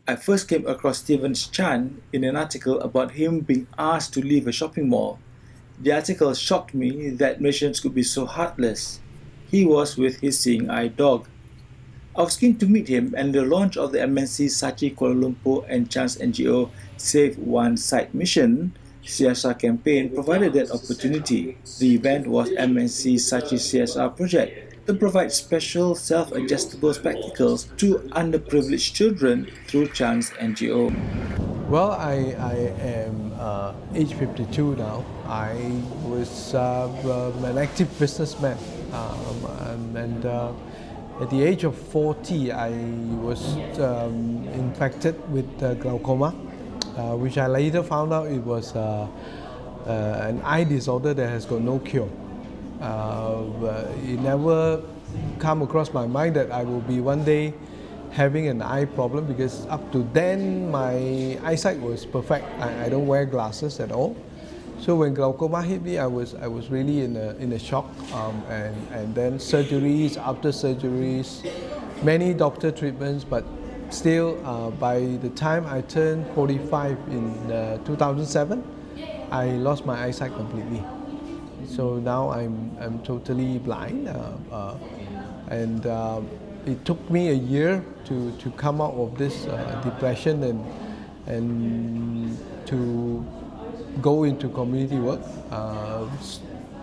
I first came across Stephen Chan in an article about him being asked to leave a shopping mall. The article shocked me that Malaysians could be so heartless. He was with his seeing eye dog. I was keen to meet him, and the launch of the MNC Sachi Kuala Lumpur and Chan's NGO Save One Site Mission CSR campaign provided that opportunity. The event was MNC Sachi CSR project to provide special self-adjustable spectacles to underprivileged children through Chan's NGO. Well, I am age 52 now. I was an active businessman, and at the age of 40, I was infected with glaucoma, which I later found out it was an eye disorder that has got no cure. It never come across my mind that I will be one day having an eye problem, because up to then my eyesight was perfect. I don't wear glasses at all. So when glaucoma hit me, I was really in a shock, and then surgeries after surgeries, many doctor treatments, but still by the time I turned 45 in 2007, I lost my eyesight completely. So now I'm totally blind, and it took me a year to come out of this depression and to go into community work,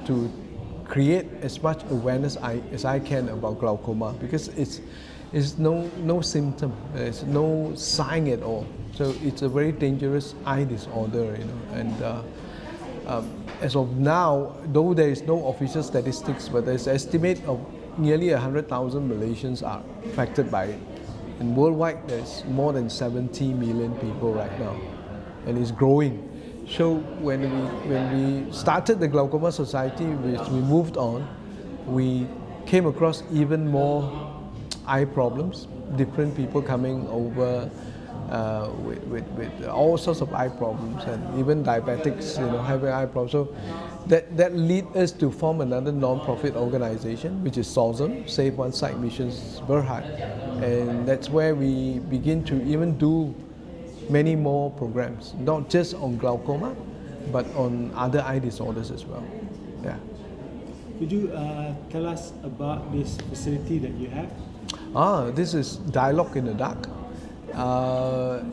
to create as much awareness as I can about glaucoma, because it's no symptom, it's no sign at all. So it's a very dangerous eye disorder, and as of now, though there is no official statistics, but there's an estimate of nearly 100,000 Malaysians are affected by it. And worldwide, there's more than 70 million people right now, and it's growing. So when we started the Glaucoma Society, which we moved on, we came across even more eye problems, different people coming over with all sorts of eye problems, and even diabetics, having eye problems. So that lead us to form another non-profit organization, which is SOSM, Save One Site Missions Berhad, and that's where we begin to even do many more programs, not just on glaucoma, but on other eye disorders as well. Yeah. Could you tell us about this facility that you have? This is Dialogue in the Dark.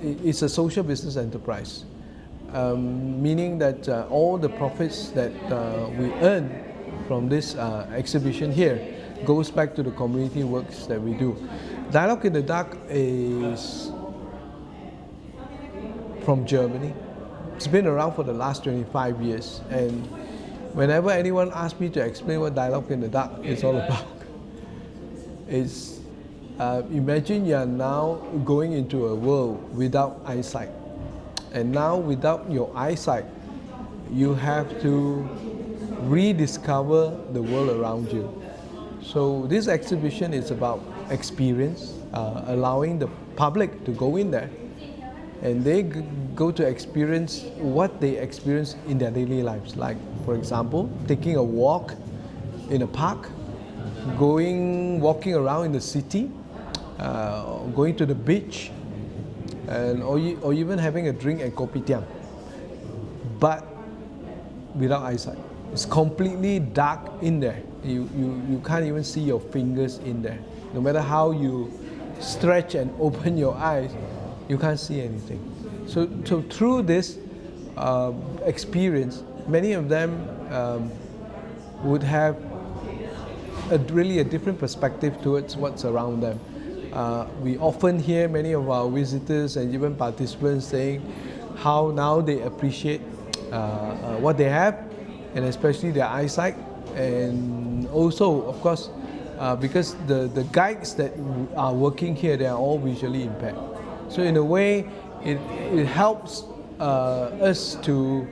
It's a social business enterprise, meaning that all the profits that we earn from this exhibition here goes back to the community works that we do. Dialogue in the Dark is from Germany. It's been around for the last 25 years, and whenever anyone asks me to explain what Dialogue in the Dark is all about, it's imagine you are now going into a world without eyesight, and now without your eyesight, you have to rediscover the world around you. So this exhibition is about experience, allowing the public to go in there, and they go to experience what they experience in their daily lives. Like, for example, taking a walk in a park, walking around in the city, going to the beach, or even having a drink at Kopitiam, but without eyesight. It's completely dark in there. You can't even see your fingers in there. No matter how you stretch and open your eyes, you can't see anything. So through this experience, many of them would have really a different perspective towards what's around them. We often hear many of our visitors and even participants saying how now they appreciate what they have, and especially their eyesight, and also, of course, because the guides that are working here, they are all visually impaired. So in a way, it helps us to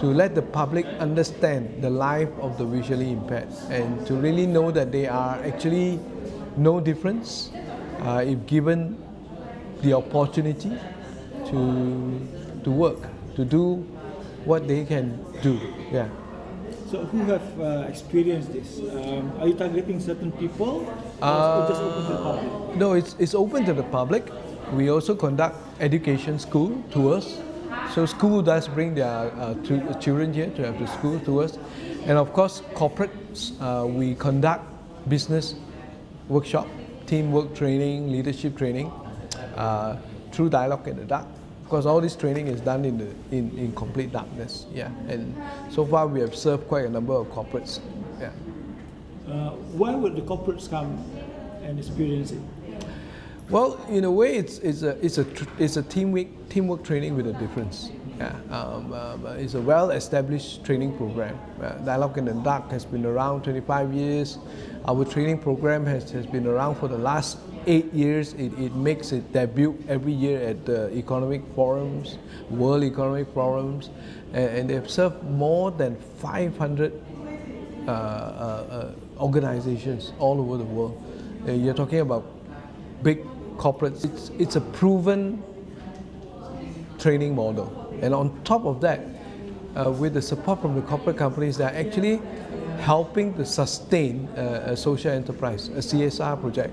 let the public understand the life of the visually impaired, and to really know that they are actually no difference if given the opportunity to work, to do what they can do. Yeah. So who have experienced this? Are you targeting certain people, or just open to the public? No, it's open to the public. We also conduct education school tours. So school does bring their children here to have the school tours. And of course, corporates, we conduct business workshop, teamwork training, leadership training through Dialogue in the Dark. Because all this training is done in complete darkness. Yeah, and so far we have served quite a number of corporates. Yeah. Why would the corporates come and experience it? Well, in a way, it's a teamwork training with a difference. Yeah, it's a well-established training program. Dialogue in the Dark has been around 25 years. Our training program has been around for the last 8 years. It makes its debut every year at the economic forums, World Economic Forums, and they've served more than 500 organizations all over the world. You're talking about big corporates. It's a proven training model. And on top of that, with the support from the corporate companies, they're actually helping to sustain a social enterprise, a CSR project.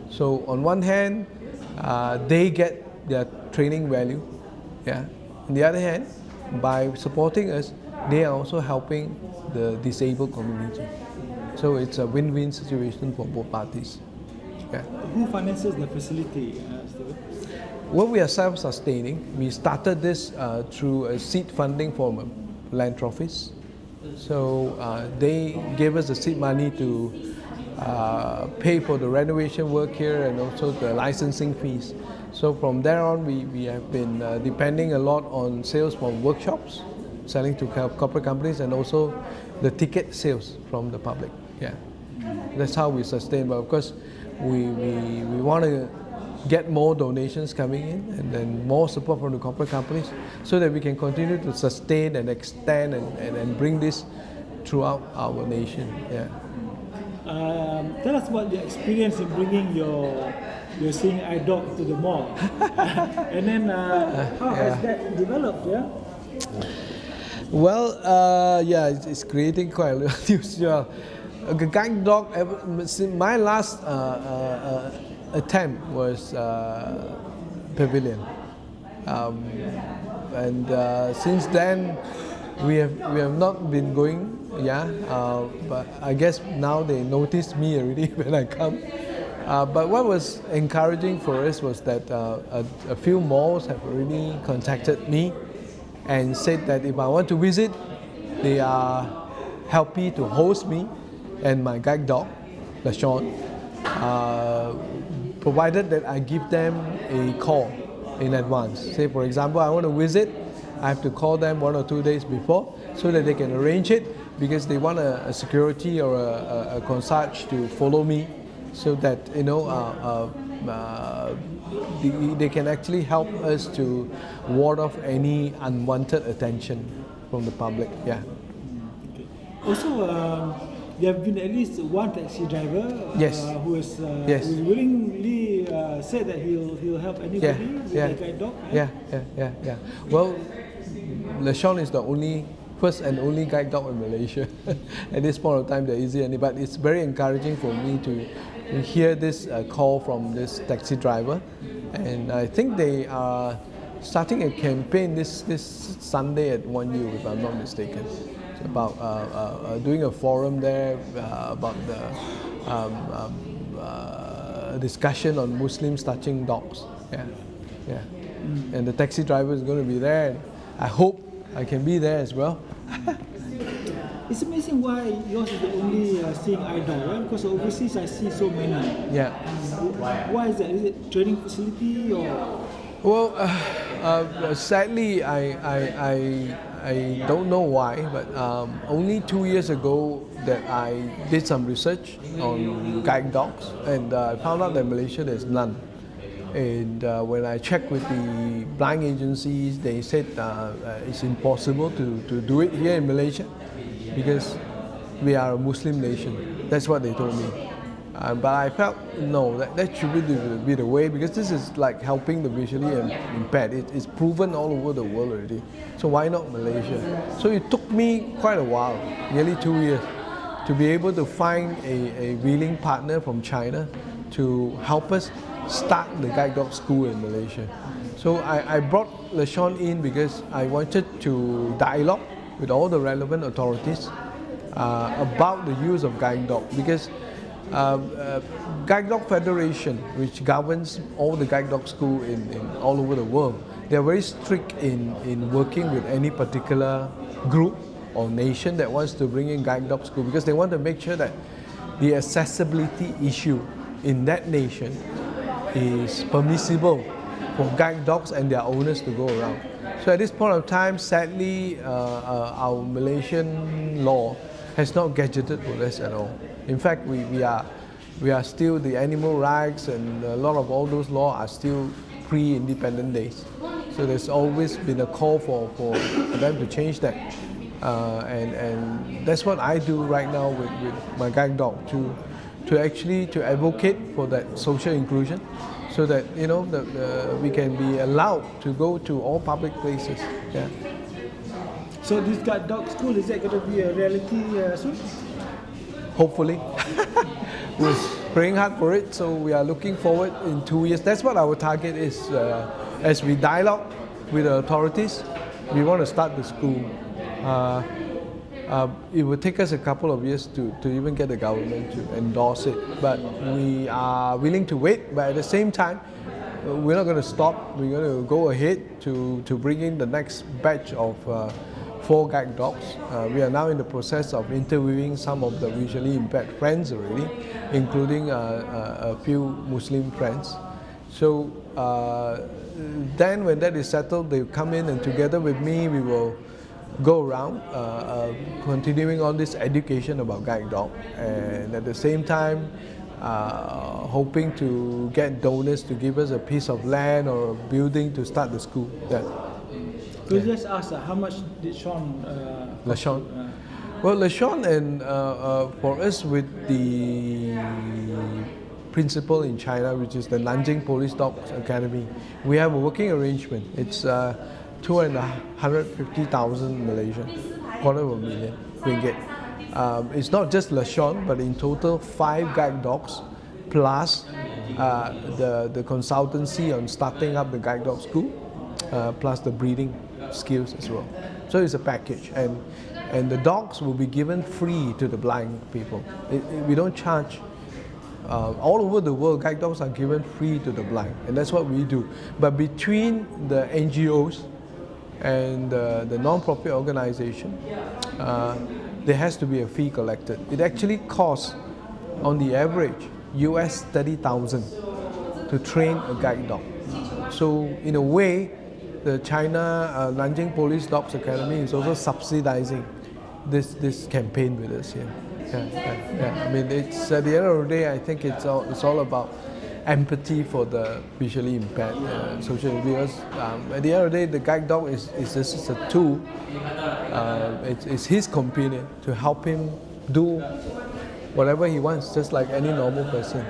So on one hand, they get their training value. Yeah. On the other hand, by supporting us, they are also helping the disabled community. So it's a win-win situation for both parties. Yeah. Who finances the facility, Stephen? Well, we are self-sustaining. We started this through a seed funding from philanthropists. So they gave us the seed money to pay for the renovation work here and also the licensing fees. So from there on, we have been depending a lot on sales from workshops, selling to corporate companies, and also the ticket sales from the public. Yeah, that's how we sustain. But of course, we want to get more donations coming in and then more support from the corporate companies so that we can continue to sustain and extend and bring this throughout our nation. Yeah. Tell us about the experience in bringing your seeing eye dog to the mall. And then how has that developed? Yeah. Well, yeah, it's creating quite a lot of news. Yeah. The guide dog. My last attempt was Pavilion, and since then we have not been going. Yeah, but I guess now they noticed me already when I come. But what was encouraging for us was that a few malls have already contacted me and said that if I want to visit, they are happy to host me and my guide dog, LaShawn, provided that I give them a call in advance. Say, for example, I want to visit, I have to call them 1 or 2 days before so that they can arrange it because they want a security or a concierge to follow me so that, you know, they can actually help us to ward off any unwanted attention from the public. Yeah. Okay. Also, there have been at least one taxi driver who has who willingly said that he'll help anybody with a guide dog. Yeah. Well, LaShawn is the first and only guide dog in Malaysia. At this point of time, there isn't any, but it's very encouraging for me to hear this call from this taxi driver, and I think they are starting a campaign this Sunday at 1U, if I'm not mistaken. It's about doing a forum there about the discussion on Muslims touching dogs. Yeah. And the taxi driver is going to be there. And I hope I can be there as well. It's amazing why yours is the only seeing eye dog, right? Because overseas I see so many. Yeah. Why is that? Is it training facility or? Well, sadly, I don't know why, but only 2 years ago that I did some research on guide dogs, and I found out that in Malaysia there's none. And when I checked with the blind agencies, they said it's impossible to do it here in Malaysia because we are a Muslim nation. That's what they told me. But I felt, no, that should be the way, because this is like helping the visually impaired. It's proven all over the world already. So why not Malaysia? So it took me quite a while, nearly 2 years, to be able to find a willing partner from China to help us start the guide dog school in Malaysia. So I brought LeSean in because I wanted to dialogue with all the relevant authorities about the use of guide dog, because Guide Dog Federation, which governs all the guide dog school in all over the world, they are very strict in working with any particular group or nation that wants to bring in guide dog school, because they want to make sure that the accessibility issue in that nation is permissible for guide dogs and their owners to go around. So at this point of time, sadly, our Malaysian law has not gadgeted for this at all. In fact, we are still, the animal rights and a lot of all those laws are still pre-independent days. So there's always been a call for them to change that. And that's what I do right now with my guide dog, to actually advocate for that social inclusion, so that we can be allowed to go to all public places. Yeah. So this guide dog school, is that going to be a reality soon? Hopefully. We're praying hard for it, so we are looking forward in 2 years. That's what our target is. As we dialogue with the authorities, we want to start the school. It will take us a couple of years to even get the government to endorse it, but we are willing to wait. But at the same time, we're not going to stop. We're going to go ahead to bring in the next batch of 4 guide dogs. We are now in the process of interviewing some of the visually impaired friends already, including a few Muslim friends. So then when that is settled, they come in, and together with me we will go around continuing on this education about guide dog, and at the same time hoping to get donors to give us a piece of land or a building to start the school. Yeah. Could you just ask how much did Sean? LeSean? Well, LeSean, and for us with the principal in China, which is the Nanjing Police Dogs Academy, we have a working arrangement. It's 250,000 Malaysian, $250,000 ringgit. It's not just LeSean, but in total 5 guide dogs, plus the consultancy on starting up the guide dog school, plus the breeding skills as well. So it's a package, and the dogs will be given free to the blind people. We don't charge. All over the world, guide dogs are given free to the blind, and that's what we do. But between the NGOs and the non-profit organization, there has to be a fee collected. It actually costs, on the average, US $30,000 to train a guide dog. So in a way, the China Nanjing Police Dogs Academy is also subsidizing this campaign with us here. Yeah. I mean, it's at the end of the day, I think it's all about empathy for the visually impaired social, because at the end of the day, the guide dog is just a tool. It's his companion to help him do whatever he wants, just like any normal person.